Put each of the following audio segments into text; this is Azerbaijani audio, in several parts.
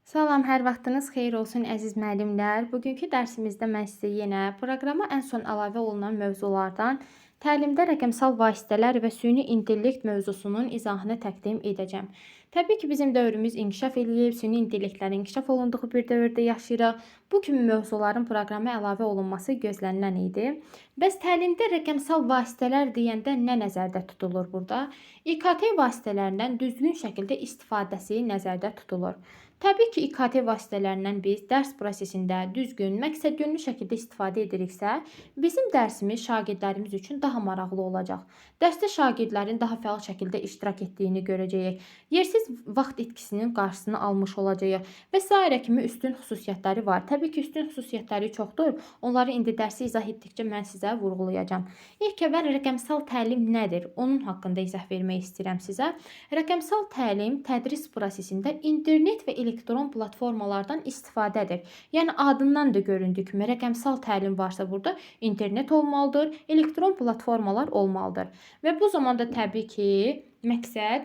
Salam, hər vaxtınız xeyir olsun əziz müəllimlər. Bugünkü dərsimizdə mən sizə yenə proqrama ən son əlavə olunan mövzulardan təlimdə rəqəmsal vasitələr və süni intellekt mövzusunun izahını təqdim edəcəm. Təbii ki, bizim dövrümüz inkişaf eləyib, süni intellektlərin inkişaf olunduğu bir dövrdə yaşayırıq. Bu kimi mövzuların proqrama əlavə olunması gözlənilən idi. Bəs təlimdə rəqəmsal vasitələr deyəndə nə nəzərdə tutulur burada? İKT vasitələrindən düzgün şəkildə istifadəsi nəzərdə tutulur. Təbii ki, İKT vasitələrindən biz dərs prosesində düzgün, məqsədyönlü şəkildə istifadə ediriksə, bizim dərsimiz şagirdlərimiz üçün daha maraqlı olacaq. Dərsdə şagirdlərin daha fəal şəkildə iştirak etdiyini görəcəyik. Yersiz vaxt itkisinin qarşısını almış olacağıq və sairə kimi üstün xüsusiyyətləri var. Təbii ki, üstün xüsusiyyətləri çoxdur. Onları indi dərsi izah etdikcə mən sizə vurğulayacağam. İlk əvvəl rəqəmsal təlim nədir? Onun haqqında izah vermək istəyirəm sizə. Rəqəmsal təlim tədris prosesində internet və elektron platformalardan istifadədir. Yəni adından da göründüyü kimi rəqəmsal təlim varsa burada internet olmalıdır, elektron platformalar olmalıdır. Və bu zamanda təbii ki, məqsəd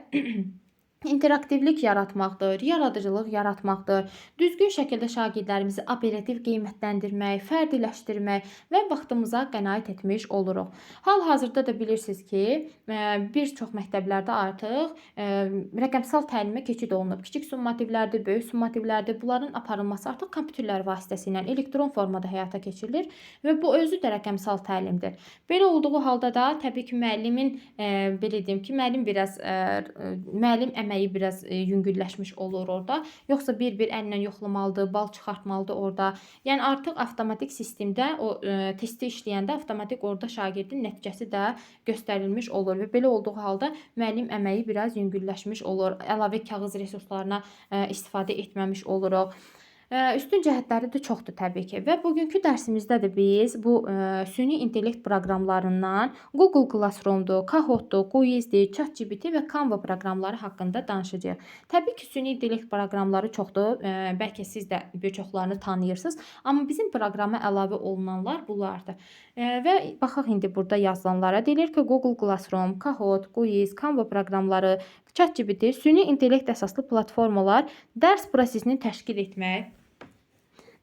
interaktivlik yaratmaqdır, yaradıcılıq yaratmaqdır. Düzgün şəkildə şagirdlərimizi operativ qiymətləndirmək, fərdiləşdirmək və vaxtımıza qənaət etmiş oluruq. Hal-hazırda da bilirsiniz ki, bir çox məktəblərdə artıq rəqəmsal təlimə keçid olunub. Kiçik summativlərdir, böyük summativlərdir. Bunların aparılması artıq kompüterlər vasitəsilə elektron formada həyata keçirilir və bu özü də rəqəmsal təlimdir. Belə olduğu halda da təbii ki, müəllimin belə deyim ki, müəllim əməyi biraz yüngülləşmiş olur orada. Yoxsa bir-bir əllə yoxlamalıdır, bal çıxartmalıdır orada. Yəni artıq avtomatik sistemdə o testi işləyəndə avtomatik orada şagirdin nəticəsi də göstərilmiş olur və belə olduğu halda müəllim əməyi biraz yüngülləşmiş olur. Əlavə kağız resurslarına istifadə etməmiş oluruq. Üstün cəhətləri də çoxdur təbii ki. Və bugünkü dərsimizdə də biz bu süni intellekt proqramlarından Google Classroom-dur, Kahoot-dur, Quizdir, ChatGPT və Canva proqramları haqqında danışacağıq. Təbii ki, süni intellekt proqramları çoxdur. Bəlkə siz də bir çoxlarını tanıyırsınız, amma bizim proqrama əlavə olunanlar bunlardır. Və baxaq indi burada yazılanlara. Deyilir ki, Google Classroom, Kahoot, Quiz, Canva proqramları, ChatGPT süni intellekt əsaslı platformalar dərs prosesini təşkil etmək,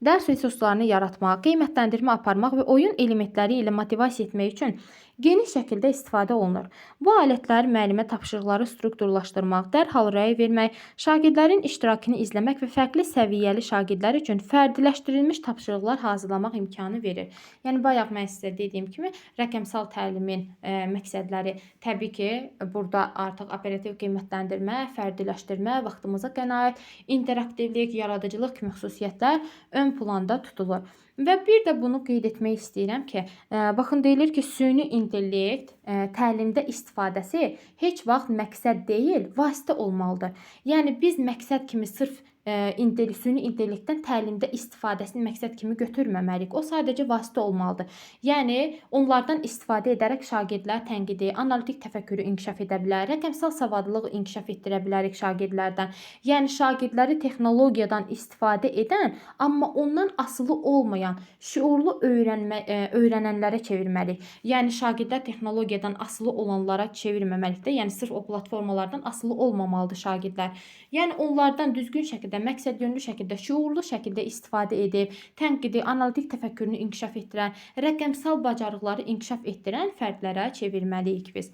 dərs resurslarını yaratmaq, qiymətləndirmə aparmaq və oyun elementləri ilə motivasiya etmək üçün geniş şəkildə istifadə olunur. Bu alətlər müəllimə tapşırıqları strukturlaşdırmaq, dərhal rəy vermək, şagirdlərin iştirakını izləmək və fərqli səviyyəli şagirdlər üçün fərdiləşdirilmiş tapşırıqlar hazırlamaq imkanı verir. Yəni bayaq mən sizə dediyim kimi rəqəmsal təlimin məqsədləri təbii ki, burada artıq operativ qiymətləndirmə, fərdiləşdirmə, vaxtımıza qənaət, interaktivlik, yaradıcılıq kimi xüsusiyyətlər ön planda tutulur. Və bir də bunu qeyd etmək istəyirəm ki, baxın deyilir ki, süni intellekt təlimdə istifadəsi heç vaxt məqsəd deyil, vasitə olmalıdır. Yəni biz məqsəd kimi sırf süni intellektdən təlimdə istifadəsini məqsəd kimi götürməməliyik. O sadəcə vasitə olmalıdır. Yəni onlardan istifadə edərək şagirdlər tənqidi, analitik təfəkkürü inkişaf edə bilər, rəqəmsal savadlılığı inkişaf etdirə bilərik şagirdlərdən. Yəni şagirdləri texnologiyadan istifadə edən, amma ondan asılı olmayan, şüurlu öyrənənlərə çevirməliyik. Yəni şagirdlər texnologiyadan asılı olanlara çevirməməlikdə, yəni sırf o platformalardan asılı olmamalıdır şagirdlər. Yəni onlardan düzgün şəkildə, məqsədyönlü şəkildə, şüurlu şəkildə istifadə edib, tənqidi, analitik təfəkkürünü inkişaf etdirən, rəqəmsal bacarıqları inkişaf etdirən fərdlərə çevirməliyik biz.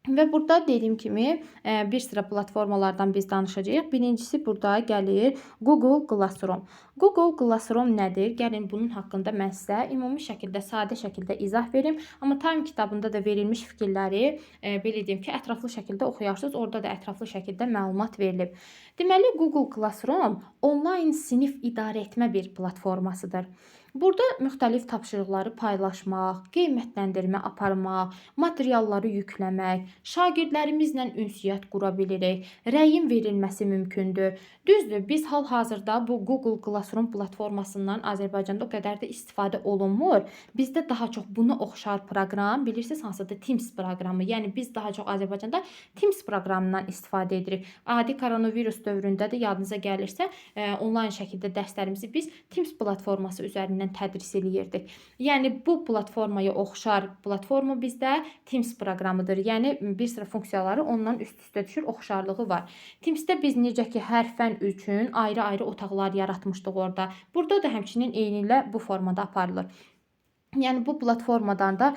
Və burada dediyim kimi bir sıra platformalardan biz danışacağıq. Birincisi burada gəlir Google Classroom. Google Classroom nədir? Gəlin bunun haqqında mən sizə ümumi şəkildə, sadə şəkildə izah verim. Amma Time kitabında da verilmiş fikirləri belə deyim ki, ətraflı şəkildə oxuyarsınız. Orada da ətraflı şəkildə məlumat verilib. Deməli, Google Classroom onlayn sinif idarə etmə bir platformasıdır. Burada müxtəlif tapşırıqları paylaşmaq, qiymətləndirmə aparmaq, materialları yükləmək, şagirdlərimizlə ünsiyyət qura bilirik, rəyin verilməsi mümkündür. Düzdür, biz hal-hazırda bu Google Classroom platformasından Azərbaycanda o qədər də istifadə olunmur. Bizdə daha çox buna oxşar proqram, bilirsiniz hansıdır? Teams proqramı. Yəni biz daha çox Azərbaycanda Teams proqramından istifadə edirik. Adi koronavirus dövründə də yadınıza gəlirsə, onlayn şəkildə dərslərimizi biz Teams platforması üzərindən ilə tədris eləyirdik. Yəni bu platformaya oxşar platforma bizdə Teams proqramıdır. Yəni bir sıra funksiyaları ondan üst-üstə düşür, oxşarlığı var. Teamsdə biz necə ki hər fən üçün ayrı-ayrı otaqlar yaratmışdıq orada. Burada da həmçinin eyni ilə bu formada aparılır. Yəni bu platformadan da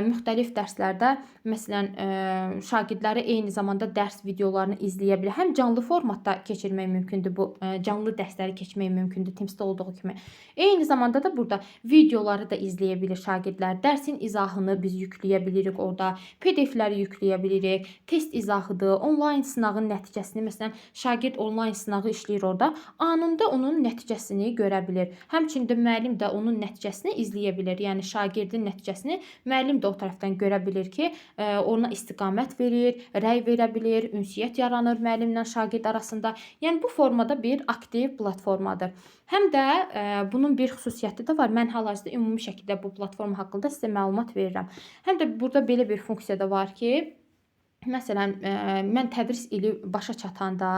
müxtəlif dərslərdə məsələn şagirdləri eyni zamanda dərs videolarını izləyə bilər. Həm canlı formatda keçirmək mümkündür bu canlı dərsləri keçmək mümkündür Teamsdə olduğu kimi. Eyni zamanda da burada videoları da izləyə bilir şagirdlər. Dərsin izahını biz yükləyə bilirik orada. PDF-ləri yükləyə bilirik. Test izahıdır, onlayn sınağın nəticəsini məsələn şagird onlayn sınağı işləyir orada. Anında onun nəticəsini görə bilir. Həmçinin də müəllim də onun nəticəsini izləyə bilir. Yəni şagirdin nəticəsini müəllim də o tərəfdən görə bilir ki, ona istiqamət verir, rəy verə bilir, ünsiyyət yaranır müəllimlə şagird arasında. Yəni bu formada bir aktiv platformadır. Həm də bunun bir xüsusiyyəti də var. Mən hal-hazırda ümumi şəkildə bu platforma haqqında sizə məlumat verirəm. Həm də burada belə bir funksiya da var ki, məsələn, mən tədris ili başa çatanda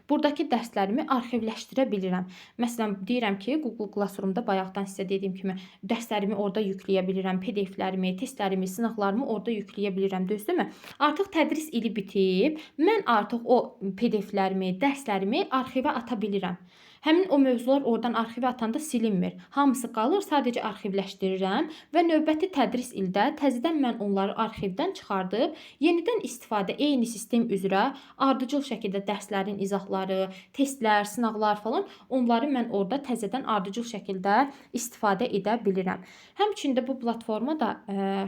buradakı dərslərimi arxivləşdirə bilirəm. Məsələn, deyirəm ki, Google Classroom-da bayaqdan sizə dediyim kimi dərslərimi orada yükləyə bilirəm, PDF-lərimi, testlərimi, sınaqlarımı orada yükləyə bilirəm, düzdürmü? Artıq tədris ili bitib, mən artıq o PDF-lərimi, dərslərimi arxivə ata bilirəm. Həmin o mövzular oradan arxivə atanda silinmir. Hamısı qalır, sadəcə arxivləşdirirəm və növbəti tədris ildə təzədən mən onları arxivdən çıxardıb, yenidən istifadə eyni sistem üzrə ardıcıl şəkildə dərslərin izahları, testlər, sınaqlar falan onları mən orada təzədən ardıcıl şəkildə istifadə edə bilirəm. Həmçinin də bu platformada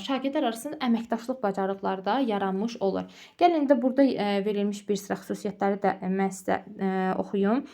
şagirdlər arasında əməkdaşlıq bacarıqları da yaranmış olur. Gəlin də burada verilmiş bir sıra xüsusiyyətləri də mən sizə oxuyum.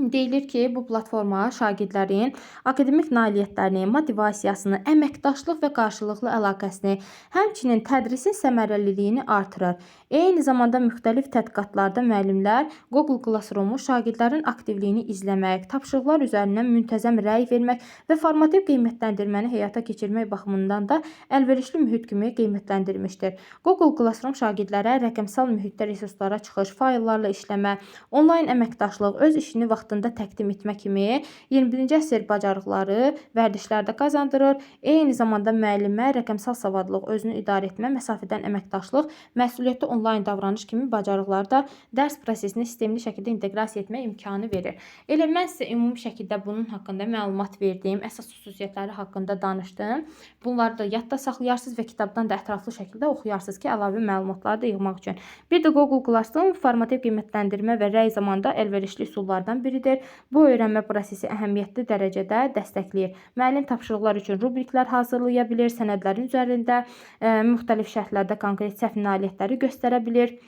Deyilir ki, bu platforma şagirdlərin akademik nailiyyətlərini, motivasiyasını, əməkdaşlıq və qarşılıqlı əlaqəsini, həmçinin tədrisin səmərəliliyini artırır. Eyni zamanda müxtəlif tədqiqatlarda müəllimlər Google Classroom-u şagirdlərin aktivliyini izləmək, tapşırıqlar üzərindən müntəzəm rəy vermək və formativ qiymətləndirməni həyata keçirmək baxımından da əlverişli mühit kimi qiymətləndirmişdir. Google Classroom şagirdlərə rəqəmsal mühitdə resurslara çıxış, fayllarla işləmə, onlayn əməkdaşlıq, öz işini vaxtında təqdim etmə kimi 21-ci əsr bacarıqları vərdişlərdə qazandırır. Eyni zamanda müəllimə rəqəmsal savadlıq, özünü idarə etmə, məsafədən əməkdaşlıq, məsuliyyətli onlayn davranış kimi bacarıqları da dərs prosesinə sistemli şəkildə inteqrasiya etmə imkanı verir. Elə mən sizə ümumi şəkildə bunun haqqında məlumat verdim, əsas xüsusiyyətləri haqqında danışdım. Bunları da yadda saxlayarsınız və kitabdan da ətraflı şəkildə oxuyarsınız ki, əlavə məlumatları da yığmaq üçün. Bir də Google Classroom formativ qiymətləndirmə və rəy zamanında əlverişli üsullardan biridir. Bu öyrənmə prosesi əhəmiyyətli dərəcədə dəstəkləyir. Müəllim tapşırıqlar üçün rubriklər hazırlaya bilir, sənədlərin üzərində müxtəlif şərtlərdə konkret səhv nailiyyətləri göstərə bilir.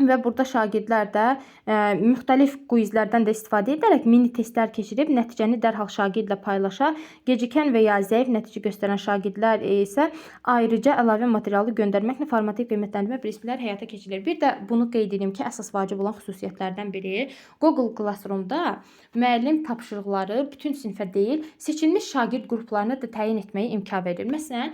Və burada şagirdlər də müxtəlif quizlərdən də istifadə edərək mini testlər keçirib nəticəni dərhal şagirdlə paylaşa, gecikən və ya zəif nəticə göstərən şagirdlər isə ayrıca əlavə materialı göndərməklə formativ qiymətləndirmə prinsipləri həyata keçirilir. Bir də bunu qeyd edim ki, əsas vacib olan xüsusiyyətlərdən biri Google Classroom-da müəllim tapşırıqları bütün sinifə deyil, seçilmiş şagird qruplarına da təyin etməyə imkan verir. Məsələn,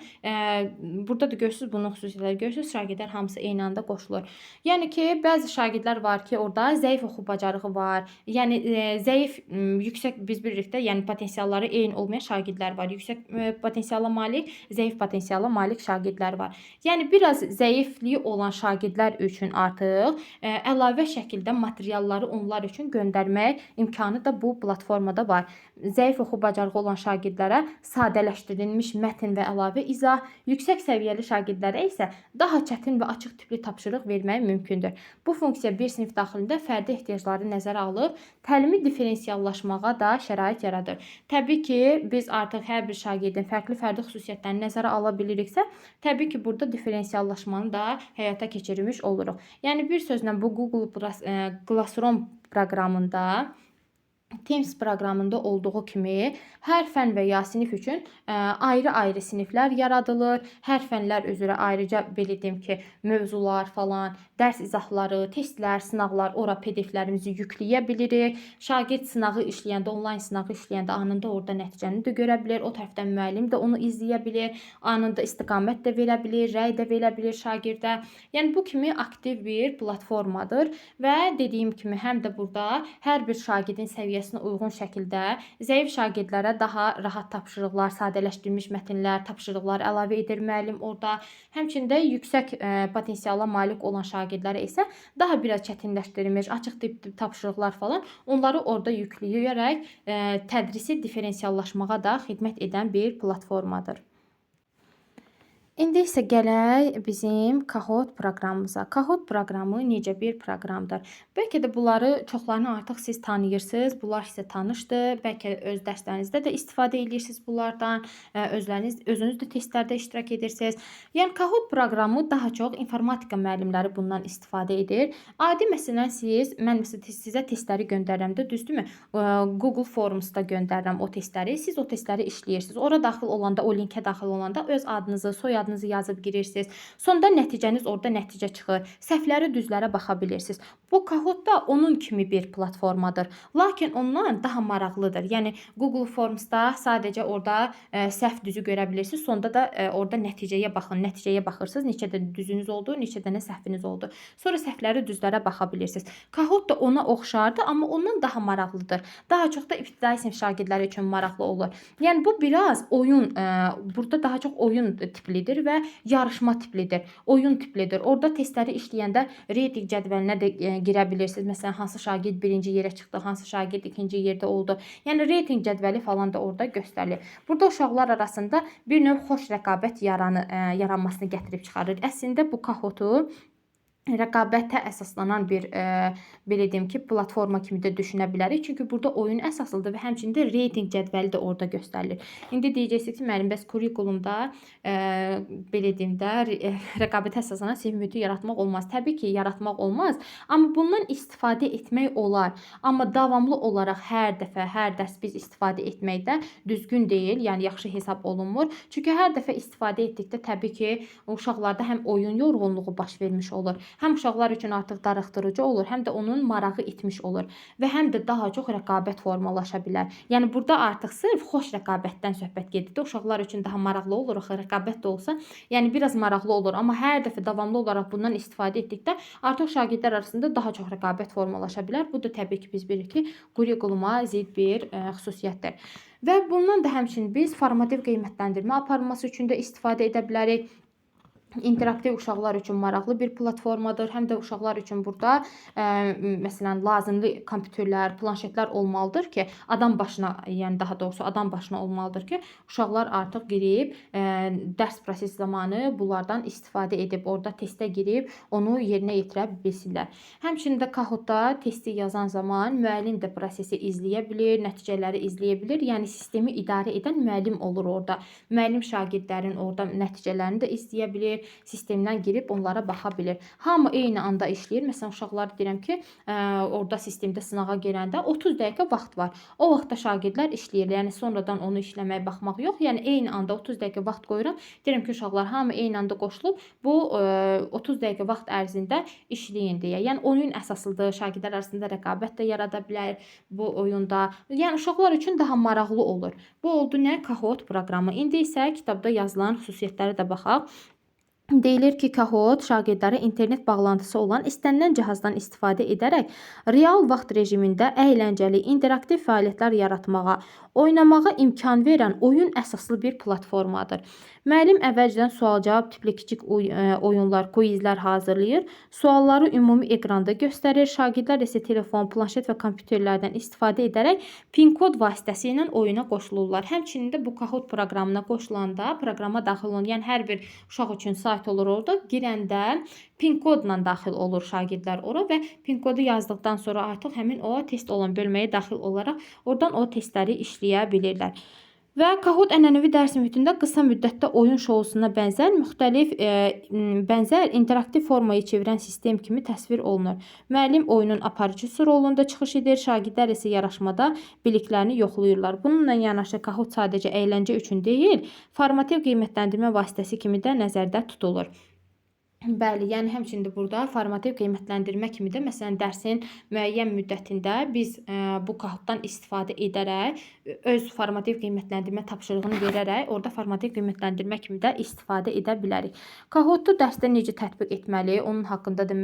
burada da görürsünüz, bunun xüsusiyyətləri görürsünüz, şagirdlər hamısı eyni anda qoşulur. Yəni ki, bəzi şagirdlər var ki, orada zəif oxu bacarığı var. Yəni zəif, yüksək biz bilirik də, yəni potensialları eyni olmayan şagirdlər var. Yüksək potensiala malik, zəif potensiala malik şagirdlər var. Yəni biraz zəifliyi olan şagirdlər üçün artıq əlavə şəkildə materialları onlar üçün göndərmək imkanı da bu platformada var. Zəif oxu bacarığı olan şagirdlərə sadələşdirilmiş mətn və əlavə izah, yüksək səviyyəli şagirdlərə isə daha çətin və açıq tipli tapşırıq vermək mümkündür. Bu funksiya bir sinif daxilində fərdi ehtiyacları nəzərə alıb, təlimi diferensiallaşmağa da şərait yaradır. Təbii ki, biz artıq hər bir şagirdin fərqli xüsusiyyətlərini nəzərə ala biliriksə, təbii ki, burada diferensiallaşmanı da həyata keçirmiş oluruq. Yəni bir sözlə bu Google Classroom proqramında Teams proqramında olduğu kimi hər fən və ya sinif üçün ayrı-ayrı siniflər yaradılır. Hər fənlər üzrə ayrıca belə deyim ki, mövzular falan, dərs izahları, testlər, sınaqlar, ora PDF-lərimizi yükləyə bilirik. Şagird sınağı işləyəndə, onlayn sınağı işləyəndə anında orada nəticəni də görə bilir. O tərəfdən müəllim də onu izləyə bilir. Anında istiqamət də verə bilir, rəy də verə bilir şagirdə. Yəni bu kimi aktiv bir platformadır və dediyim kimi həm də burada hər bir şagirdin səviyyəsi səviyyəsinə uyğun şəkildə zəif şagirdlərə daha rahat tapşırıqlar, sadələşdirilmiş mətnlər, tapşırıqlar əlavə edir müəllim orada. Həmçində yüksək potensiala malik olan şagirdlərə isə daha biraz çətinləşdirilmiş, açıq tipli tapşırıqlar falan onları orada yükləyərək tədrisi diferensiallaşmağa da xidmət edən bir platformadır. İndi isə gələk bizim Kahoot proqramımıza. Kahoot proqramı necə bir proqramdır? Bəlkə də bunları çoxlarını artıq siz tanıyırsınız, bunlar sizə tanışdır. Bəlkə öz dərslərinizdə də istifadə edirsiniz bunlardan, özünüz də testlərdə iştirak edirsiniz. Yəni Kahoot proqramı daha çox informatika müəllimləri bundan istifadə edir. Adi məsələn mən sizə testləri göndərirəmdə, düzdürmü? Google Formsda göndərirəm o testləri. Siz o testləri işləyirsiniz. Ora daxil olanda, o linkə daxil olanda öz adınızı, soyadınızı yazıb girirsiniz. Sonda nəticəniz orada nəticə çıxır. Səhvləri, düzlərə baxa bilirsiniz. Bu Kahoot da onun kimi bir platformadır. Lakin ondan daha maraqlıdır. Yəni Google Formsda sadəcə orada səhv düzü görə bilirsiniz. Sonda da orada nəticəyə baxın. Nəticəyə baxırsınız. Neçə dənə düzünüz oldu, neçə dənə səhviniz oldu. Sonra səhvləri, düzlərə baxa bilirsiniz. Kahoot da ona oxşardır, amma ondan daha maraqlıdır. Daha çox da ibtidai sinif şagirdləri üçün maraqlı olur. Yəni bu biraz oyun, burada daha çox oyun tiplidir və yarışma tiplidir. Oyun tiplidir. Orada testləri işləyəndə reytinq cədvəlinə də girə bilirsiniz. Məsələn, hansı şagird birinci yerə çıxdı, hansı şagird ikinci yerdə oldu. Yəni reytinq cədvəli falan da orada göstərilir. Burada uşaqlar arasında bir növ xoş rəqabət yaranmasını gətirib çıxarır. Əslində bu Kahootu rəqabətə əsaslanan bir belə deyim ki, platforma kimi də düşünə bilərik. Çünki burada oyun əsaslıdır və həmçində reytinq cədvəli də orada göstərilir. İndi deyəcəksiniz ki, müəllim, bəs kurikulumda belə deyim də rəqabətə əsaslanan sinif mühiti yaratmaq olmaz. Təbii ki, yaratmaq olmaz, amma bundan istifadə etmək olar. Amma davamlı olaraq hər dəfə, hər dərs biz istifadə etmək də düzgün deyil, yəni yaxşı hesab olunmur. Çünki hər dəfə istifadə etdikdə təbii ki, uşaqlarda həm oyun yorğunluğu baş vermiş olur. Həm uşaqlar üçün artıq darıxdırıcı olur, həm də onun marağı itmiş olur və həm də daha çox rəqabət formalaşa bilər. Yəni burada artıq sırf xoş rəqabətdən söhbət gedir. Uşaqlar üçün daha maraqlı olur, rəqabət də olsa, yəni biraz maraqlı olur, amma hər dəfə davamlı olaraq bundan istifadə etdikdə artıq şagirdlər arasında daha çox rəqabət formalaşa bilər. Bu da təbii ki, biz bilirik ki, kurikuluma zidd bir xüsusiyyətdir. Və bundan da həmçinin biz formativ qiymətləndirmə aparılması üçün də istifadə edə bilərik. İnteraktiv uşaqlar üçün maraqlı bir platformadır. Həm də uşaqlar üçün burada məsələn lazımlı kompüterlər, planşetlər olmalıdır ki, adam başına, yəni daha doğrusu adam başına olmalıdır ki, uşaqlar artıq girib dərs prosesi zamanı bunlardan istifadə edib, orada testə girib onu yerinə yetirə bilsinlər. Həmçinin Kahootda testi yazan zaman müəllim də prosesi izləyə bilir, nəticələri izləyə bilir. Yəni sistemi idarə edən müəllim olur orada. Müəllim şagirdlərin orada nəticələrini də izləyə bilir. Sistemdən girib onlara baxa bilir. Hamı eyni anda işləyir. Məsələn, uşaqlar deyirəm ki, orada sistemdə sınağa girəndə 30 dəqiqə vaxt var. O vaxtda şagirdlər işləyir. Yəni sonradan onu işləməyə baxmaq yox. Yəni eyni anda 30 dəqiqə vaxt qoyuram. Deyirəm ki, uşaqlar hamı eyni anda qoşulub bu 30 dəqiqə vaxt ərzində işləyin deyə. Yəni oyun əsaslıdır. Şagirdlər arasında rəqabət də yarada bilər bu oyunda. Yəni uşaqlar üçün daha maraqlı olur. Bu oldu nə? Kahoot proqramı. İndi isə kitabda yazılan xüsusiyyətlərə də baxaq. Deyilir ki, Kahoot şagirdlərə internet bağlantısı olan istənilən cihazdan istifadə edərək real vaxt rejimində əyləncəli, interaktiv fəaliyyətlər yaratmağa, oynamağa imkan verən oyun əsaslı bir platformadır. Müəllim əvvəlcədən sual-cavab tipli kiçik oyunlar, quizlər hazırlayır. Sualları ümumi ekranda göstərir. Şagirdlər isə telefon, planşet və kompüterlərdən istifadə edərək PIN-kod vasitəsilə oyuna qoşulurlar. Həmçinin də bu Kahoot proqramına qoşulanda proqrama daxil olan, yəni hər bir uşaq üçün sayt olur orada. Girəndə PIN-kodla daxil olur şagirdlər ora və PIN-kodu yazdıqdan sonra artıq həmin o test olan bölməyə daxil olaraq oradan o testləri işləyə bilirlər. Və Kahoot ənənəvi dərs mühitində qısa müddətdə oyun şousuna bənzər interaktiv formaya çevirən sistem kimi təsvir olunur. Müəllim oyunun aparıcısı rolunda çıxış edir, şagirdlər isə yarışmada biliklərini yoxlayırlar. Bununla yanaşı Kahoot sadəcə əyləncə üçün deyil, formativ qiymətləndirmə vasitəsi kimi də nəzərdə tutulur. Bəli, yəni həmçinin də burada formativ qiymətləndirmə kimi də məsələn dərsin müəyyən müddətində biz bu kahootdan istifadə edərək öz formativ qiymətləndirmə tapşırığını verərək orada formativ qiymətləndirmə kimi də istifadə edə bilərik. Kahootu dərsdə necə tətbiq etməli, onun haqqında da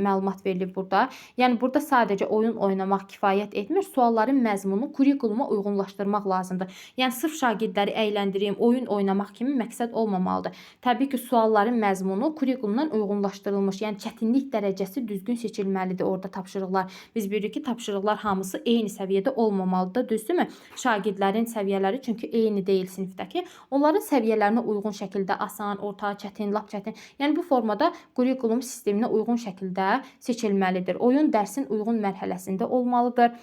məlumat verilib burada. Yəni burada sadəcə oyun oynamaq kifayət etmir, sualların məzmunu kurikuluma uyğunlaşdırmaq lazımdır. Yəni sırf şagirdləri əyləndirim, oyun oynamaq kimi məqsəd olmamalıdır. Təbii ki, sualların məzmunu kurikulumdan uyğunlaşdırılmış, yəni çətinlik dərəcəsi düzgün seçilməlidir orada tapşırıqlar. Biz bilirik ki, tapşırıqlar hamısı eyni səviyyədə olmamalıdır, düzdürmü? Şagirdlərin səviyyələri çünki eyni deyil sinifdəki. Onların səviyyələrinə uyğun şəkildə asan, orta, çətin, lap çətin. Yəni bu formada kurikulum sisteminə uyğun şəkildə seçilməlidir. Oyun dərsin uyğun mərhələsində olmalıdır.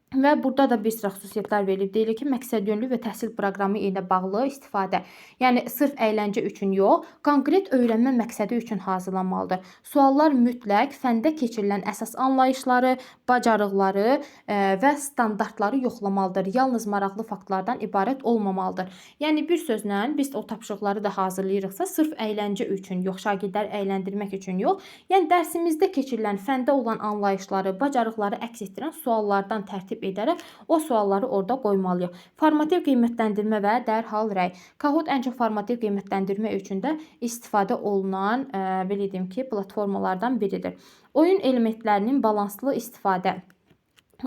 Və burada da bir sıra xüsusiyyətlər verilib. Deyilir ki, məqsədyönlü və təhsil proqramı ilə bağlı istifadə. Yəni sırf əyləncə üçün yox, konkret öyrənmə məqsədi üçün hazırlanmalıdır. Suallar mütləq fəndə keçirilən əsas anlayışları, bacarıqları və standartları yoxlamalıdır. Yalnız maraqlı faktlardan ibarət olmamalıdır. Yəni bir sözlə biz o tapşırıqları da hazırlayırıqsa, sırf əyləncə üçün yox, şagirdləri əyləndirmək üçün yox, yəni dərsimizdə keçirilən fəndə olan anlayışları, bacarıqları əks etdirən suallardan tərtib edərək o sualları orada qoymalıyıq. Formativ qiymətləndirmə və dərhal rəy. Kahoot ən çox formativ qiymətləndirmə üçün də istifadə olunan, belə deyim ki, platformalardan biridir. Oyun elementlərinin balanslı istifadə.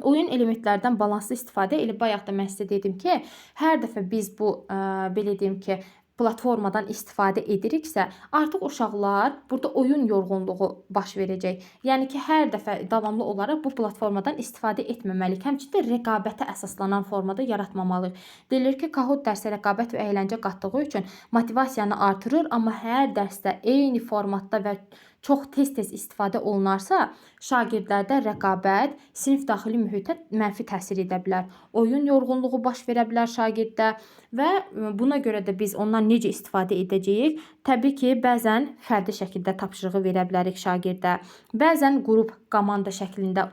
Oyun elementlərdən balanslı istifadə elə bayaq da mən sizə dedim ki, hər dəfə biz bu, belə deyim ki, platformadan istifadə ediriksə, artıq uşaqlar burada oyun yorğunluğu baş verəcək. Yəni ki, hər dəfə davamlı olaraq bu platformadan istifadə etməməliyik. Həmçinin də rəqabətə əsaslanan formada yaratmamalıyıq. Deyilir ki, Kahoot dərsə rəqabət və əyləncə qatdığı üçün motivasiyanı artırır, amma hər dərsdə eyni formatda və çox tez-tez istifadə olunarsa, şagirdlərdə rəqabət sinif daxili mühitə mənfi təsir edə bilər. Oyun yorğunluğu baş verə bilər şagirddə və buna görə də biz ondan necə istifadə edəcəyik? Təbii ki, bəzən fərdi şəkildə tapşırığı verə bilərik şagirdə. Bəzən qrup, komanda şəklində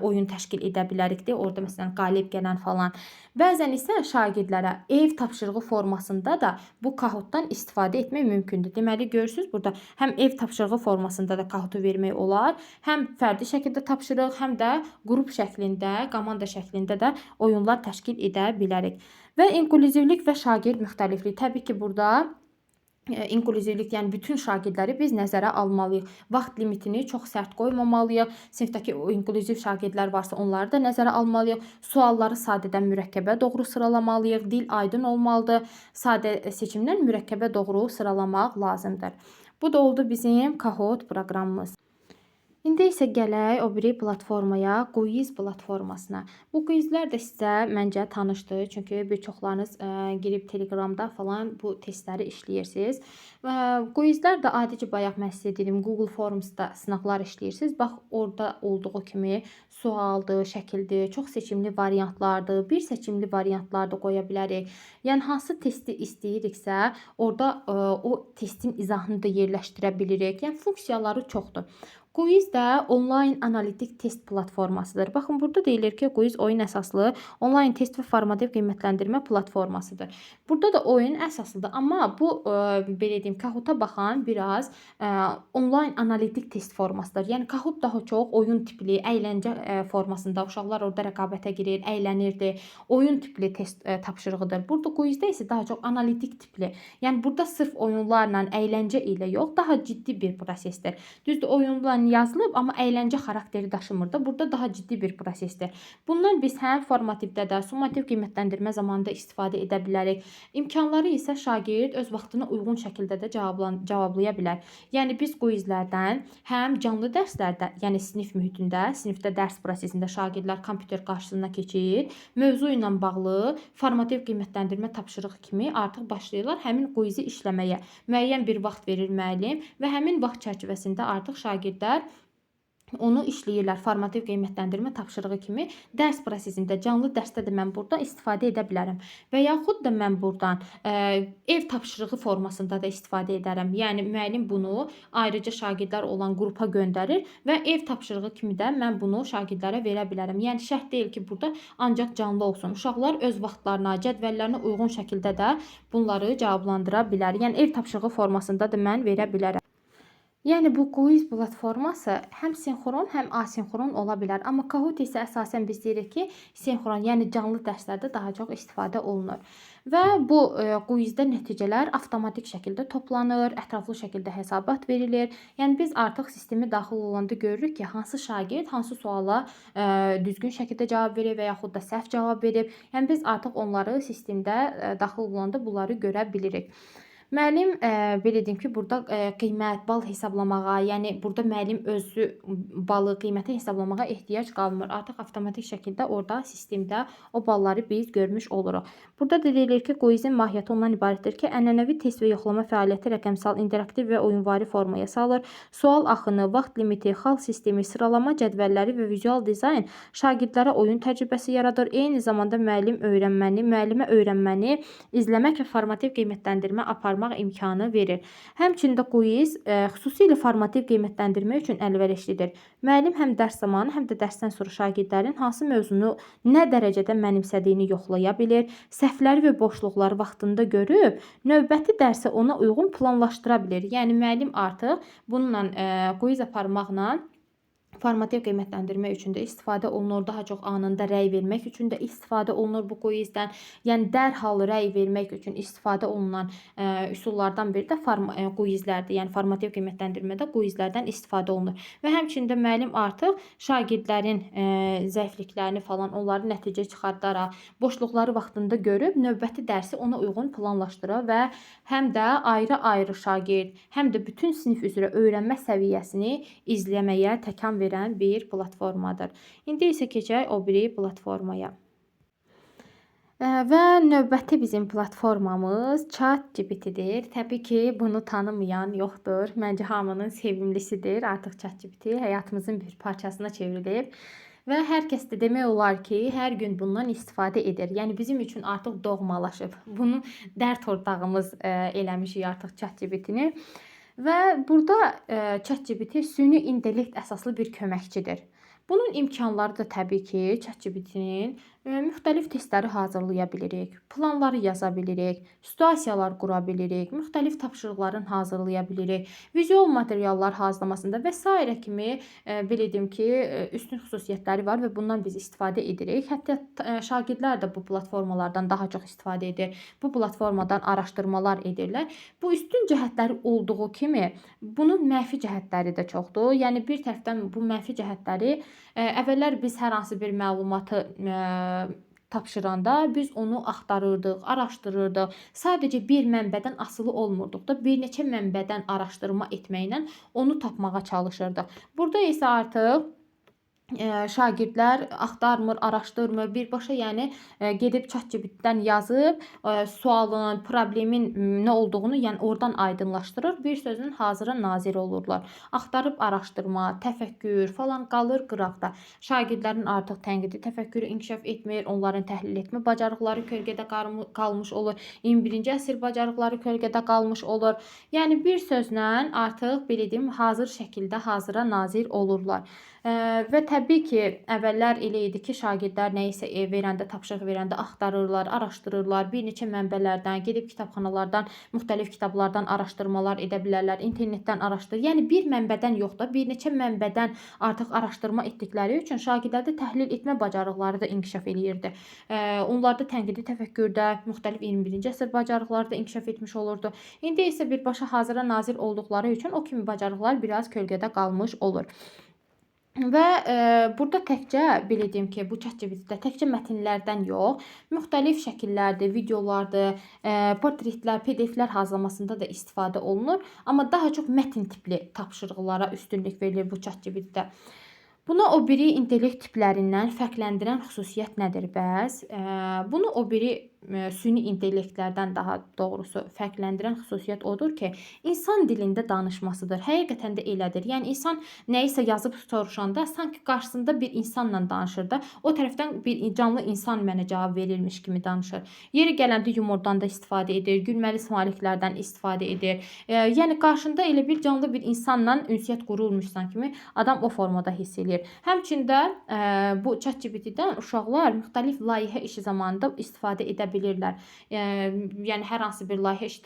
oyun təşkil edə bilərik də, orada məsələn qalib gələn falan. Bəzən isə şagirdlərə ev tapşırığı formasında da bu Kahootdan istifadə etmək mümkündür. Deməli, görürsünüz burada həm ev tapşırığı formasında da Kahootu vermək olar, həm fərdi şəkildə tapşırıq, həm də qrup şəklində, komanda şəklində də oyunlar təşkil edə bilərik. Və inklüzivlik və şagird müxtəlifliyi. Təbii ki, burada inklüzivlik, yəni bütün şagirdləri biz nəzərə almalıyıq. Vaxt limitini çox sərt qoymamalıyıq. Sinifdəki inklüziv şagirdlər varsa onları da nəzərə almalıyıq. Sualları sadədən mürəkkəbə doğru sıralamalıyıq. Dil aydın olmalıdır. Sadə seçimdən mürəkkəbə doğru sıralamaq lazımdır. Bu da oldu bizim Kahoot proqramımız. İndi isə gələk o biri platformaya, quiz platformasına. Bu quizlər də sizə məncə tanışdır. Çünki bir çoxlarınız girib Telegramda falan bu testləri işləyirsiniz. Quizlər də adici bayaq mən sizə dedim, Google Forms'da sınaqlar işləyirsiniz. Bax, orada olduğu kimi sualdır, şəkildir, çox seçimli variantlardır, bir seçimli variantlar da qoya bilərik. Yəni hansı testi istəyiriksə, orada o testin izahını da yerləşdirə bilirik. Yəni funksiyaları çoxdur. Quiz də onlayn analitik test platformasıdır. Baxın, burada deyilir ki, quiz oyun əsaslı onlayn test və formativ qiymətləndirmə platformasıdır. Burada da oyun əsaslıdır, amma bu, belə deyim, Kahoota baxan biraz onlayn analitik test formasıdır. Yəni Kahoot daha çox oyun tipli, əyləncə formasında, uşaqlar orada rəqabətə girir, əylənirdi, oyun tipli test tapşırığıdır. Burada quizdə isə daha çox analitik tipli. Yəni burada sırf oyunlarla, əyləncə ilə yox, daha ciddi bir prosesdir. Düzdür, oyunlarla yazılıb, amma əyləncə xarakteri daşımır da. Burada daha ciddi bir prosesdir. Bundan biz həm formativdə də, summativ qiymətləndirmə zamanında istifadə edə bilərik. İmkanları isə şagird öz vaxtına uyğun şəkildə də cavablaya bilər. Yəni biz quizlərdən həm canlı dərslərdə, yəni sinif mühitində, sinifdə dərs prosesində şagirdlər kompüter qarşısına keçir, mövzu ilə bağlı formativ qiymətləndirmə tapşırığı kimi artıq başlayırlar həmin quizi işləməyə. Müəyyən bir vaxt verir müəllim və həmin vaxt çərçivəsində artıq şagirdlər onu işləyirlər formativ qiymətləndirmə tapşırığı kimi. Dərs prosesində, canlı dərsdə də mən burada istifadə edə bilərəm. Və yaxud da mən buradan ev tapşırığı formasında da istifadə edərəm. Yəni müəllim bunu ayrıca şagirdlər olan qrupa göndərir və ev tapşırığı kimi də mən bunu şagirdlərə verə bilərəm. Yəni şərt deyil ki, burada ancaq canlı olsun. Uşaqlar öz vaxtlarına, cədvəllərinə uyğun şəkildə də bunları cavablandıra bilər. Yəni ev tapşırığı formasında da mən verə bilərəm. Yəni bu quiz platforması həm sinxron, həm asinxron ola bilər. Amma Kahoot isə əsasən biz deyirik ki, sinxron, yəni canlı dərslərdə daha çox istifadə olunur. Və bu quizdə nəticələr avtomatik şəkildə toplanır, ətraflı şəkildə hesabat verilir. Yəni biz artıq sistemi daxil olanda görürük ki, hansı şagird hansı suala düzgün şəkildə cavab verir və yaxud da səhv cavab verib. Yəni biz artıq onları sistemdə daxil olanda bunları görə bilirik. Müəllim belə deyim ki, burada qiymət, bal hesablamağa, yəni burada müəllim özü balı, qiyməti hesablamağa ehtiyac qalmır. Artıq avtomatik şəkildə orada sistemdə o balları biz görmüş oluruq. Burada da deyilir ki, quizin mahiyyəti ondan ibarətdir ki, ənənəvi test və yoxlama fəaliyyəti rəqəmsal, interaktiv və oyunvari formaya salır. Sual axını, vaxt limiti, xal sistemi, sıralama cədvəlləri və vizual dizayn şagirdlərə oyun təcrübəsi yaradır. Eyni zamanda müəllimə öyrənməni izləmək və formativ qiymətləndirmə aparmaq imkanı verir. Həmçində quiz xüsusilə formativ qiymətləndirmə üçün əlverişlidir. Müəllim həm dərs zamanı, həm də dərsdən sonra şagirdlərin hansı mövzunu nə dərəcədə mənimsədiyini yoxlaya bilir, səhvləri və boşluqları vaxtında görüb, növbəti dərsə ona uyğun planlaşdıra bilir. Yəni müəllim artıq bununla quiz aparmaqla formativ qiymətləndirmə üçün də istifadə olunur. Daha çox anında rəy vermək üçün də istifadə olunur bu quizdən. Yəni dərhal rəy vermək üçün istifadə olunan üsullardan biri də quizlərdir. Yəni formativ qiymətləndirmədə quizlərdən istifadə olunur. Və həmçində müəllim artıq şagirdlərin zəifliklərini falan onları nəticə çıxardaraq, boşluqları vaxtında görüb növbəti dərsi ona uyğun planlaşdırır və həm də ayrı-ayrı şagird, həm də bütün sinif üzrə öyrənmə səviyyəsini izləməyə təkan verən bir platformadır. İndi isə keçək o biri platformaya. Və növbəti bizim platformamız ChatGPT-dir. Təbii ki, bunu tanımayan yoxdur. Məncə hamının sevimlisidir. Artıq ChatGPT həyatımızın bir parçasına çevrilib. Və hər kəs də demək olar ki, hər gün bundan istifadə edir. Yəni bizim üçün artıq doğmalaşıb. Bunu dərd ortağımız eləmişik artıq ChatGPT-ni. Və burada ChatGPT süni intellekt əsaslı bir köməkçidir. Bunun imkanları da təbii ki, ChatGPT-nin müxtəlif testləri hazırlaya bilirik, planları yaza bilirik, situasiyalar qura bilirik, müxtəlif tapşırıqların hazırlaya bilirik, vizual materiallar hazırlamasında və s. kimi belə deyim ki, üstün xüsusiyyətləri var və bundan biz istifadə edirik. Hətta şagirdlər də bu platformalardan daha çox istifadə edir. Bu platformadan araşdırmalar edirlər. Bu üstün cəhətləri olduğu kimi, bunun mənfi cəhətləri də çoxdur. Yəni bir tərəfdən bu mənfi cəhətləri əvvəllər biz hər hansı bir məlumatı tapşıranda biz onu axtarırdıq, araşdırırdıq. Sadəcə bir mənbədən asılı olmurduq da, bir neçə mənbədən araşdırma etməklə onu tapmağa çalışırdıq. Burada isə artıq şagirdlər axtarmır, araşdırmır, birbaşa yəni gedib ChatGPT-dən yazıb sualın, problemin nə olduğunu yəni oradan aydınlaşdırır. Bir sözün hazıra nazir olurlar. Axtarıb araşdırma, təfəkkür falan qalır qıraqda. Şagirdlərin artıq tənqidi təfəkkürü inkişaf etmir, onların təhlil etmə bacarıqları kölgədə qalmış olur. 21-ci əsr bacarıqları kölgədə qalmış olur. Yəni bir sözlə artıq belə deyim, hazır şəkildə hazıra nazir olurlar. Və təbii ki, əvvəllər elə idi ki, şagirdlər nəyisə verəndə, tapşırıq verəndə axtarırlar, araşdırırlar, bir neçə mənbələrdən, gedib kitabxanalardan, müxtəlif kitablardan araşdırmalar edə bilərlər, internetdən araşdırır. Yəni bir mənbədən yox da, bir neçə mənbədən artıq araşdırma etdikləri üçün şagirdlərdə təhlil etmə bacarıqları da inkişaf eləyirdi. Onlarda tənqidi təfəkkürdə, müxtəlif 21-ci əsr bacarıqları da inkişaf etmiş olurdu. İndi isə birbaşa hazıra nazir olduqları üçün o kimi bacarıqlar biraz kölgədə qalmış olur. Və burada təkcə belə deyim ki, bu ChatGPT-də təkcə mətnlərdən yox, müxtəlif şəkillərdir, videolardır, portretlər, PDF-lər hazırlamasında da istifadə olunur. Amma daha çox mətn tipli tapşırıqlara üstünlük verilir bu ChatGPT-də. Bunu o biri intellekt tiplərindən fərqləndirən xüsusiyyət nədir bəs? Bunu o biri süni intellektlərdən daha doğrusu fərqləndirən xüsusiyyət odur ki, insan dilində danışmasıdır. Həqiqətən də elədir. Yəni insan nəyisə yazıb soruşanda sanki qarşısında bir insanla danışır da, o tərəfdən bir canlı insan mənə cavab verilmiş kimi danışır. Yeri gələndə yumordan da istifadə edir, gülməli smaliklərdən istifadə edir. Yəni qarşında elə bir canlı bir insanla ünsiyyət qurulmuşsan kimi adam o formada hiss edir. Həmçində bu ChatGPT-dən uşaqlar müxtəlif layihə işi zamanında istifadə edə bilirlər. Yəni hər hansı bir layihə işi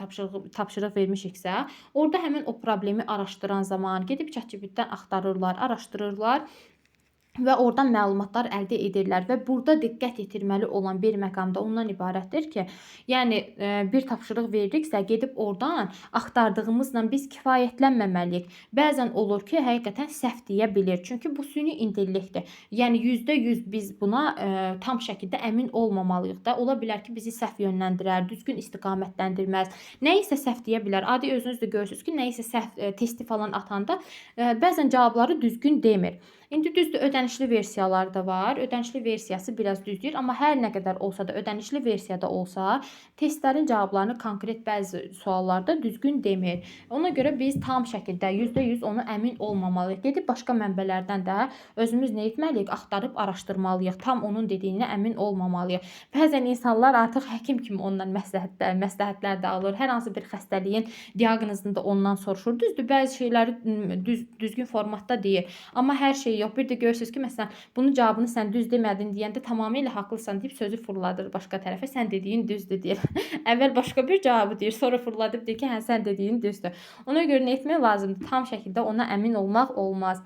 tapşırıq vermişiksə, orada həmin o problemi araşdıran zaman gedib ChatGPT-dən axtarırlar, araşdırırlar və oradan məlumatlar əldə edirlər və burada diqqət yetirməli olan bir məqam da ondan ibarətdir ki, yəni bir tapşırıq veririksə, gedib oradan axtardığımızla biz kifayətlənməməliyik. Bəzən olur ki, həqiqətən səhv deyə bilir. Çünki bu süni intellektdir. Yəni %100 biz buna tam şəkildə əmin olmamalıyıq da. Ola bilər ki, bizi səhv yönləndirər, düzgün istiqamətləndirməz. Nəyisə səhv deyə bilər. Adi özünüz də görürsünüz ki, nəyisə səhv testi falan atanda bəzən cavabları düzgün demir. İndi düzdür, ödənişli versiyalar da var. Ödənişli versiyası biraz düzdür, amma hər nə qədər olsa da ödənişli versiyada olsa, testlərin cavablarını konkret bəzi suallarda düzgün demir. Ona görə biz tam şəkildə %100 onu əmin olmamalıyıq. Gedib başqa mənbələrdən də özümüz nə etməliyik? Axtarıb araşdırmalıyıq. Tam onun dediyinə əmin olmamalıyıq. Bəzən insanlar artıq həkim kimi ondan məsləhətlər də alır. Hər hansı bir xəstəliyin diaqnozunu da ondan soruşur. Düzdür, bəzi şeyləri düzgün formatda deyir, amma hər şey yox. Bir də görürsünüz ki, məsələn, bunun cavabını sən düz demədin deyəndə tamamilə haqlısan deyib sözü fırladır başqa tərəfə. Sən dediyin düzdür deyir. Əvvəl başqa bir cavabı deyir, sonra fırladıb deyir ki, hə sən dediyin düzdür. Ona görə nə etmək lazımdır? Tam şəkildə ona əmin olmaq olmaz.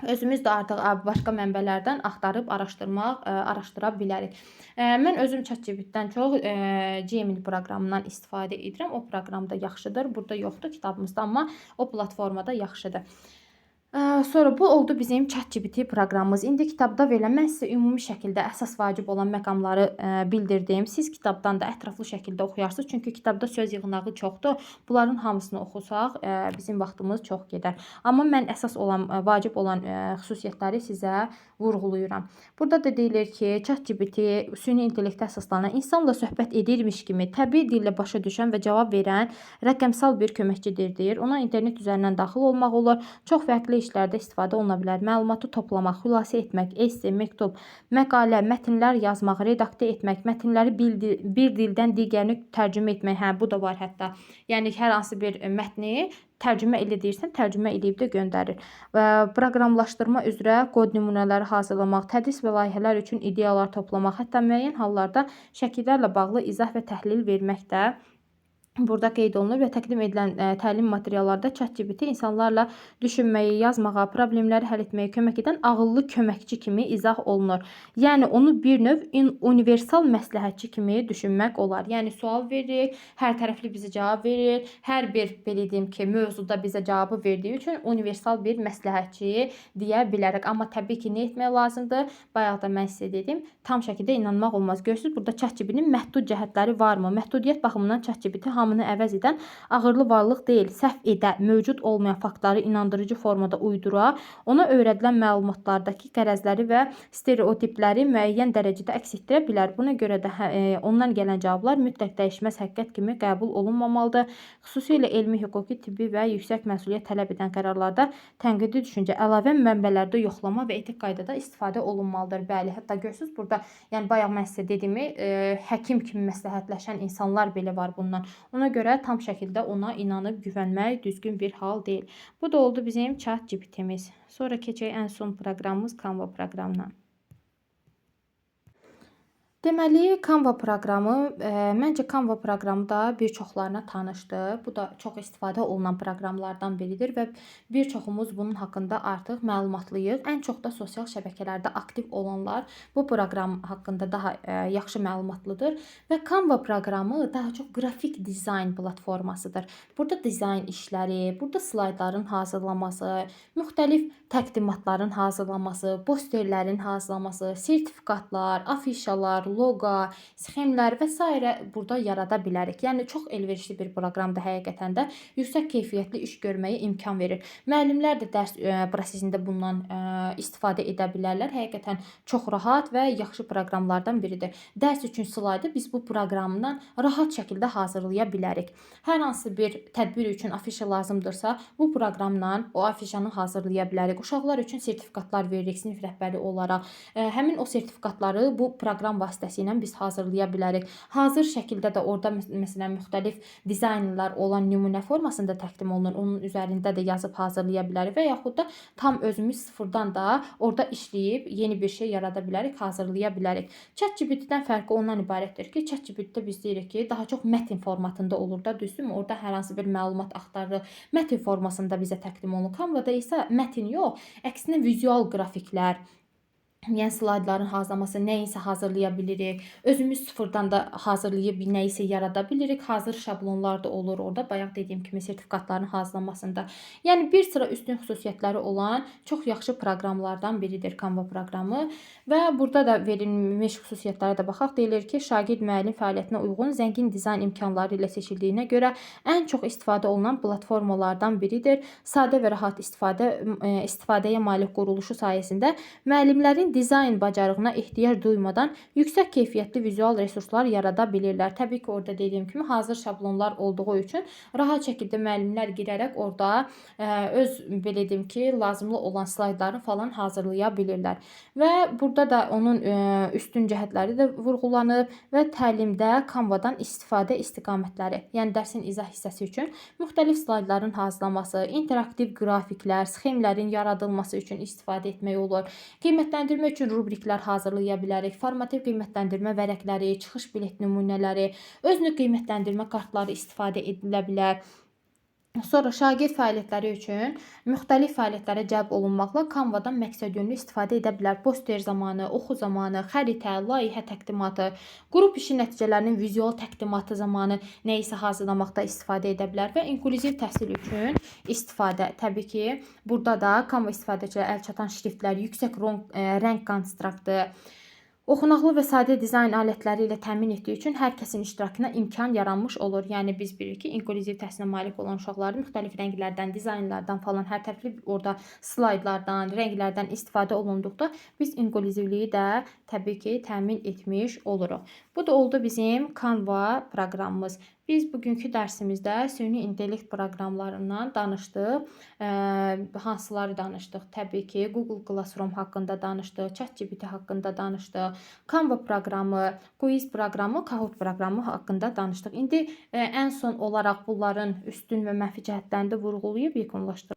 Özümüz də artıq başqa mənbələrdən axtarıb araşdıra bilərik. Mən özüm ChatGPT-dən çox Gemini proqramından istifadə edirəm. O proqram da yaxşıdır. Burada yoxdur kitabımızda, amma o platformada yaxşıdır. Sonra bu oldu bizim ChatGPT proqramımız. İndi kitabda verilən, mən sizə ümumi şəkildə əsas vacib olan məqamları bildirdim. Siz kitabdan da ətraflı şəkildə oxuyarsınız. Çünki kitabda söz yığınağı çoxdur. Bunların hamısını oxusaq bizim vaxtımız çox gedər. Amma mən əsas olan, vacib olan xüsusiyyətləri sizə vurğulayıram. Burada da deyilir ki, ChatGPT süni intellektə əsaslanan, insanla söhbət edirmiş kimi təbii dillə başa düşən və cavab verən rəqəmsal bir köməkçidir deyir. Ona internet üzərindən daxil olmaq olur. Çox fərqli işlərdə istifadə oluna bilər. Məlumatı toplamaq, xülasə etmək, esse, məktub, məqalə, mətnlər yazmaq, redaktə etmək, mətnləri bir dildən digərini tərcümə etmək. Hə, bu da var hətta. Yəni hər hansı bir mətni tərcümə elə deyirsən, tərcümə eləyib də göndərir. Və proqramlaşdırma üzrə kod nümunələri hazırlamaq, tədris və layihələr üçün ideyalar toplamaq, hətta müəyyən hallarda şəkillərlə bağlı izah və təhlil vermək də burada qeyd olunur və təqdim edilən təlim materiallarda ChatGPT insanlarla düşünməyi, yazmağa, problemləri həll etməyə kömək edən ağıllı köməkçi kimi izah olunur. Yəni onu bir növ universal məsləhətçi kimi düşünmək olar. Yəni sual verir, hər tərəfli bizə cavab verir. Hər bir belə deyim ki, mövzuda bizə cavabı verdiyi üçün universal bir məsləhətçi deyə bilərik. Amma təbii ki, nə etmək lazımdır? Bayaq da mən sizə dedim, tam şəkildə inanmaq olmaz. Görürsünüz, burada ChatGPT-nin məhdud cəhətləri varmı? Məhdudiyyət baxımından ChatGPT hamını əvəz edən ağırlı varlıq deyil. Səhv edə, mövcud olmayan faktları inandırıcı formada uydura, ona öyrədilən məlumatlardakı qərəzləri və stereotipləri müəyyən dərəcədə əks etdirə bilər. Buna görə də ondan gələn cavablar mütləq dəyişməz həqiqət kimi qəbul olunmamalıdır. Xüsusilə elmi, hüquqi, tibbi və yüksək məsuliyyət tələb edən qərarlarda tənqidi düşüncə, əlavə mənbələrdə yoxlama və etik qaydada istifadə olunmalıdır. Bəli, hətta görürsünüz burada, yəni bayaq mən sizə dediyimi, həkim kimi məsləhətləşən insanlar belə var bundan. Ona görə tam şəkildə ona inanıb güvənmək düzgün bir hal deyil. Bu da oldu bizim ChatGPT-miz. Sonra keçək ən son proqramımız Canva proqramına. Deməli, Canva proqramı, məncə Canva proqramı da bir çoxlarına tanışdır. Bu da çox istifadə olunan proqramlardan biridir və bir çoxumuz bunun haqqında artıq məlumatlıyıq. Ən çox da sosial şəbəkələrdə aktiv olanlar bu proqram haqqında daha yaxşı məlumatlıdır. Və Canva proqramı daha çox qrafik dizayn platformasıdır. Burada dizayn işləri, burada slaydların hazırlaması, müxtəlif təqdimatların hazırlaması, posterlərin hazırlaması, sertifikatlar, afişalar, loqo, sxemlər və s. burada yarada bilərik. Yəni çox elverişli bir proqramdır həqiqətən də. Yüksək keyfiyyətli iş görməyə imkan verir. Müəllimlər də dərs prosesində bundan istifadə edə bilərlər. Həqiqətən çox rahat və yaxşı proqramlardan biridir. Dərs üçün slaydı biz bu proqramdan rahat şəkildə hazırlaya bilərik. Hər hansı bir tədbir üçün afişa lazımdırsa, bu proqramla o afişanı hazırlaya bilərik. Uşaqlar üçün sertifikatlar veririk sinif rəhbəri olaraq. Həmin o sertifikatları bu proqram vasitəsilə vasitəsilə biz hazırlaya bilərik. Hazır şəkildə də orada məsələn müxtəlif dizaynlar olan nümunə formasında təqdim olunur. Onun üzərində də yazıb hazırlaya bilərik və yaxud da tam özümüz sıfırdan da orada işləyib yeni bir şey yarada bilərik, hazırlaya bilərik. ChatGPT-dən fərqi ondan ibarətdir ki, ChatGPT-də biz deyirik ki, daha çox mətn formatında olur da, düzdürmü? Orada hər hansı bir məlumat axtarırıq, mətn formasında bizə təqdim olunur. Canva-da isə mətn yox, əksinə vizual qrafiklər, yəni slaydların hazırlaması, nəyisə hazırlaya bilirik. Özümüz sıfırdan da hazırlayıb nəyisə yarada bilirik. Hazır şablonlar da olur orada. Bayaq dediyim kimi sertifikatların hazırlanmasında. Yəni bir sıra üstün xüsusiyyətləri olan çox yaxşı proqramlardan biridir Canva proqramı və burada da verilmiş xüsusiyyətlərə də baxaq. Deyilir ki, şagird müəllim fəaliyyətinə uyğun zəngin dizayn imkanları ilə seçildiyinə görə ən çox istifadə olunan platformalardan biridir. Sadə və rahat istifadəyə malik quruluşu sayəsində müəllimlərin dizayn bacarığına ehtiyac duymadan yüksək keyfiyyətli vizual resurslar yarada bilirlər. Təbii ki, orada dediyim kimi hazır şablonlar olduğu üçün rahat şəkildə müəllimlər girərək orada öz belə deyim ki, lazımlı olan slaydları falan hazırlaya bilirlər. Və burada da onun üstün cəhətləri də vurğulanıb və təlimdə Canva-dan istifadə istiqamətləri, yəni dərsin izah hissəsi üçün müxtəlif slaydların hazırlanması, interaktiv qrafiklər, sxemlərin yaradılması üçün istifadə etmək olur. Qiymətləndirmə üçün rubriklər hazırlaya bilərik. Formativ qiymətləndirmə vərəqləri, çıxış bilet nümunələri, özünü qiymətləndirmə kartları istifadə edilə bilər. Sonra şagird fəaliyyətləri üçün müxtəlif fəaliyyətlərə cəlb olunmaqla Canva-dan məqsədyönlü istifadə edə bilər. Poster zamanı, oxu zamanı, xəritə, layihə təqdimatı, qrup işi nəticələrinin vizual təqdimatı zamanı nə isə hazırlamaqda istifadə edə bilər və inklüziv təhsil üçün istifadə. Təbii ki, burada da Canva istifadəçilərə əlçatan şriftlər, yüksək rəng konstraktı, oxunaqlı və sadə dizayn alətləri ilə təmin etdiyi üçün hər kəsin iştirakına imkan yaranmış olur. Yəni biz bilirik ki, inklüziv təhsilə malik olan uşaqların müxtəlif rənglərdən, dizaynlardan falan hər tərəfli orada slaydlardan, rənglərdən istifadə olunduqda biz inklüzivliyi də təbii ki, təmin etmiş oluruq. Bu da oldu bizim Canva proqramımız. Biz bugünkü dərsimizdə süni intellekt proqramlarından danışdıq. Hansıları danışdıq? Təbii ki, Google Classroom haqqında danışdıq, ChatGPT haqqında danışdıq, Canva proqramı, Quiz proqramı, Kahoot proqramı haqqında danışdıq. İndi ən son olaraq bunların üstün və mənfi cəhətlərini də vurğulayıb yekunlaşdırırıq.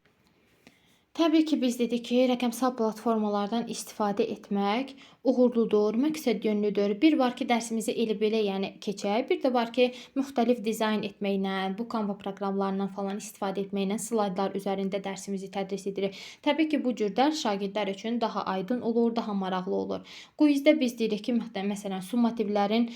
Təbii ki, biz dedik ki, rəqəmsal platformalardan istifadə etmək uğurludur, məqsədyönlüdür. Bir var ki, dərsimizi elə-belə yəni keçək. Bir də var ki, müxtəlif dizayn etməklə, bu Canva proqramlarından falan istifadə etməklə slaydlar üzərində dərsimizi tədris edirik. Təbii ki, bu cür dərs şagirdlər üçün daha aydın olur, daha maraqlı olur. Quizdə biz deyirik ki, məsələn, summativlərin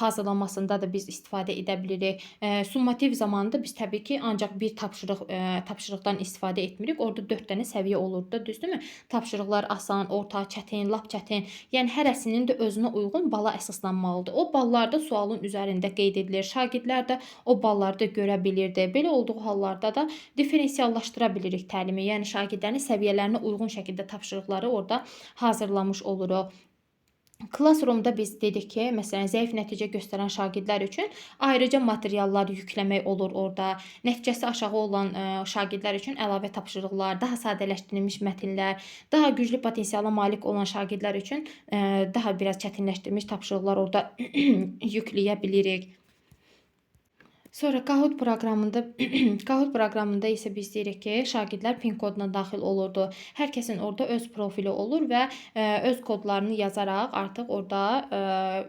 hazırlanmasında da biz istifadə edə bilirik. Summativ zamanında biz təbii ki, ancaq bir tapşırıqdan istifadə etmirik. Orada 4 dənə səviyyə olurdu da, düzdürmü? Tapşırıqlar asan, orta, çətin, lap çətin. Yəni hərəsinin də özünə uyğun bala əsaslanmalıdır. O ballarda sualın üzərində qeyd edilir. Şagirdlər də o balları da görə bilirdi. Belə olduğu hallarda da diferensiallaşdıra bilirik təlimi. Yəni şagirdlərin səviyyələrinə uyğun şəkildə tapşırıqları orada hazırlamış oluruq. Classroom-da biz dedik ki, məsələn, zəif nəticə göstərən şagirdlər üçün ayrıca materiallar yükləmək olur orada. Nəticəsi aşağı olan şagirdlər üçün əlavə tapşırıqlar, daha sadələşdirilmiş mətnlər, daha güclü potensiala malik olan şagirdlər üçün daha biraz çətinləşdirilmiş tapşırıqlar orada yükləyə bilirik. Sonra Kahoot proqramında isə biz deyirik ki, şagirdlər PIN koduna daxil olurdu. Hər kəsin orada öz profili olur və öz kodlarını yazaraq artıq orada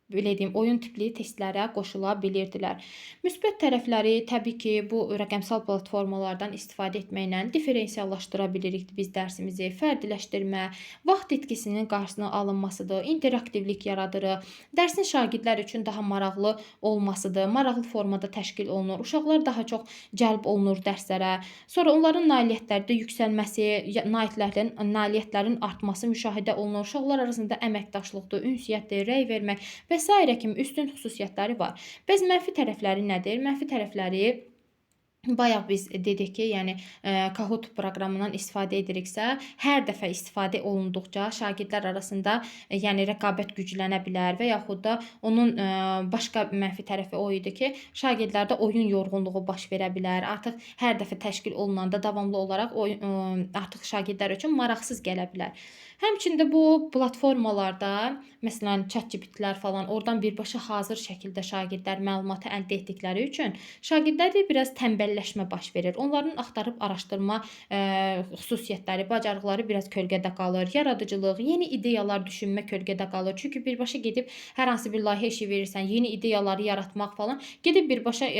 belə deyim, oyun tipli testlərə qoşula bilirdilər. Müsbət tərəfləri təbii ki, bu rəqəmsal platformalardan istifadə etməklə diferensiallaşdıra bilirik biz dərsimizi. Fərdiləşdirmə, vaxt itkisinin qarşısının alınmasıdır, interaktivlik yaradırıq. Dərsin şagirdlər üçün daha maraqlı olmasıdır, maraqlı formada təşkil olunur. Uşaqlar daha çox cəlb olunur dərslərə. Sonra onların nailiyyətlərdə yüksəlməsi, nailiyyətlərin artması müşahidə olunur. Uşaqlar arasında əməkdaşlıqdır, ünsiyyətdir, rəy vermək və s. kimi üstün xüsusiyyətləri var. Bəs mənfi tərəfləri nədir? Mənfi tərəfləri Bayaq biz dedik ki, yəni Kahoot proqramından istifadə ediriksə, hər dəfə istifadə olunduqca şagirdlər arasında yəni rəqabət güclənə bilər və yaxud da onun başqa mənfi tərəfi o idi ki, şagirdlərdə oyun yorğunluğu baş verə bilər. Artıq hər dəfə təşkil olunanda davamlı olaraq artıq şagirdlər üçün maraqsız gələ bilər. Həmçində bu platformalarda, məsələn, ChatGPT-lər falan, oradan birbaşa hazır şəkildə şagirdlər məlumatı əldə etdikləri üçün şagirdlərdə biraz tənbəlləşmə baş verir. Onların axtarıb araşdırma xüsusiyyətləri, bacarıqları biraz kölgədə qalır. Yaradıcılıq, yeni ideyalar düşünmə kölgədə qalır. Çünki birbaşa gedib hər hansı bir layihə işi verirsən, yeni ideyaları yaratmaq falan, gedib birbaşa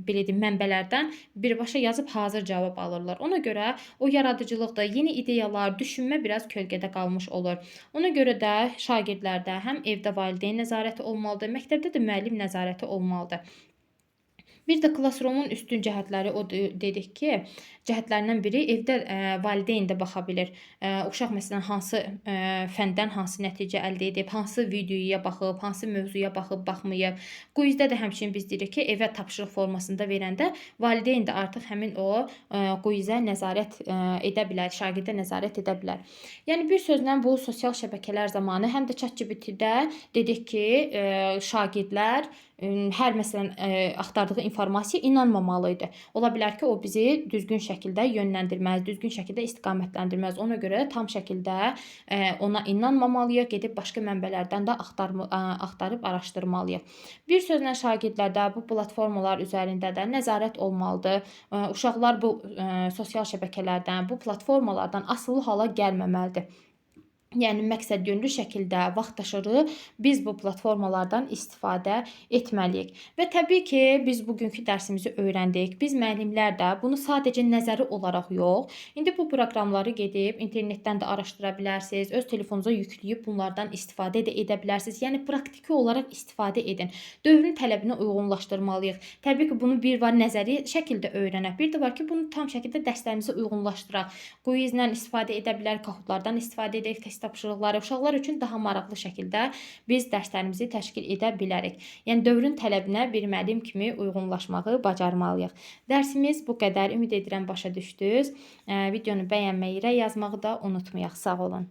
belə deyim, mənbələrdən birbaşa yazıb hazır cavab alırlar. Ona görə o yaradıcılıqda yeni ideyalar, düşünmə biraz kölgədə qalmış olur. Ona görə də şagirdlərdə həm evdə valideyn nəzarəti olmalıdır, məktəbdə də müəllim nəzarəti olmalıdır. Bir də Classroom-un üstün cəhətləri o dedik ki, cəhətlərindən biri evdə valideyn də baxa bilir. Uşaq məsələn hansı fəndən hansı nəticə əldə edib, hansı videoya baxıb, hansı mövzuya baxıb, baxmayıb. Quizdə də həmçinin biz deyirik ki, evə tapşırıq formasında verəndə valideyn də artıq həmin o quizə nəzarət edə bilər, şagirdə nəzarət edə bilər. Yəni bir sözlə bu sosial şəbəkələr zamanı həm də ChatGPT-də dedik ki, şagirdlər hər məsələn axtardığı informasiya inanmamalı idi. Ola bilər ki, o bizi düzgün şəkildə yönləndirməz, düzgün şəkildə istiqamətləndirməz. Ona görə tam şəkildə ona inanmamalıyıq, gedib başqa mənbələrdən də axtarıb araşdırmalıyıq. Bir sözlə şagirdlərdə bu platformalar üzərində də nəzarət olmalıdır. Uşaqlar bu sosial şəbəkələrdən, bu platformalardan asılı hala gəlməməlidir. Yəni məqsədyönlü şəkildə vaxtaşırı biz bu platformalardan istifadə etməliyik. Və təbii ki, biz bugünkü dərsimizi öyrəndik. Biz müəllimlər də bunu sadəcə nəzəri olaraq yox, indi bu proqramları gedib internetdən də araşdıra bilərsiniz, öz telefonunuza yükləyib bunlardan istifadə də edə bilərsiniz. Yəni praktiki olaraq istifadə edin. Dövrün tələbinə uyğunlaşdırmalıyıq. Təbii ki, bunu bir var nəzəri şəkildə öyrənək, bir də var ki, bunu tam şəkildə dərslərimizə uyğunlaşdıraq. Quizlə istifadə edə bilər, Kahootlardan istifadə edək, test tapşırıqları uşaqlar üçün daha maraqlı şəkildə biz dərslərimizi təşkil edə bilərik. Yəni dövrün tələbinə bir müəllim kimi uyğunlaşmağı bacarmalıyıq. Dərsimiz bu qədər. Ümid edirəm başa düşdünüz. Videonu bəyənməyi, yazmağı da unutmayaq. Sağ olun.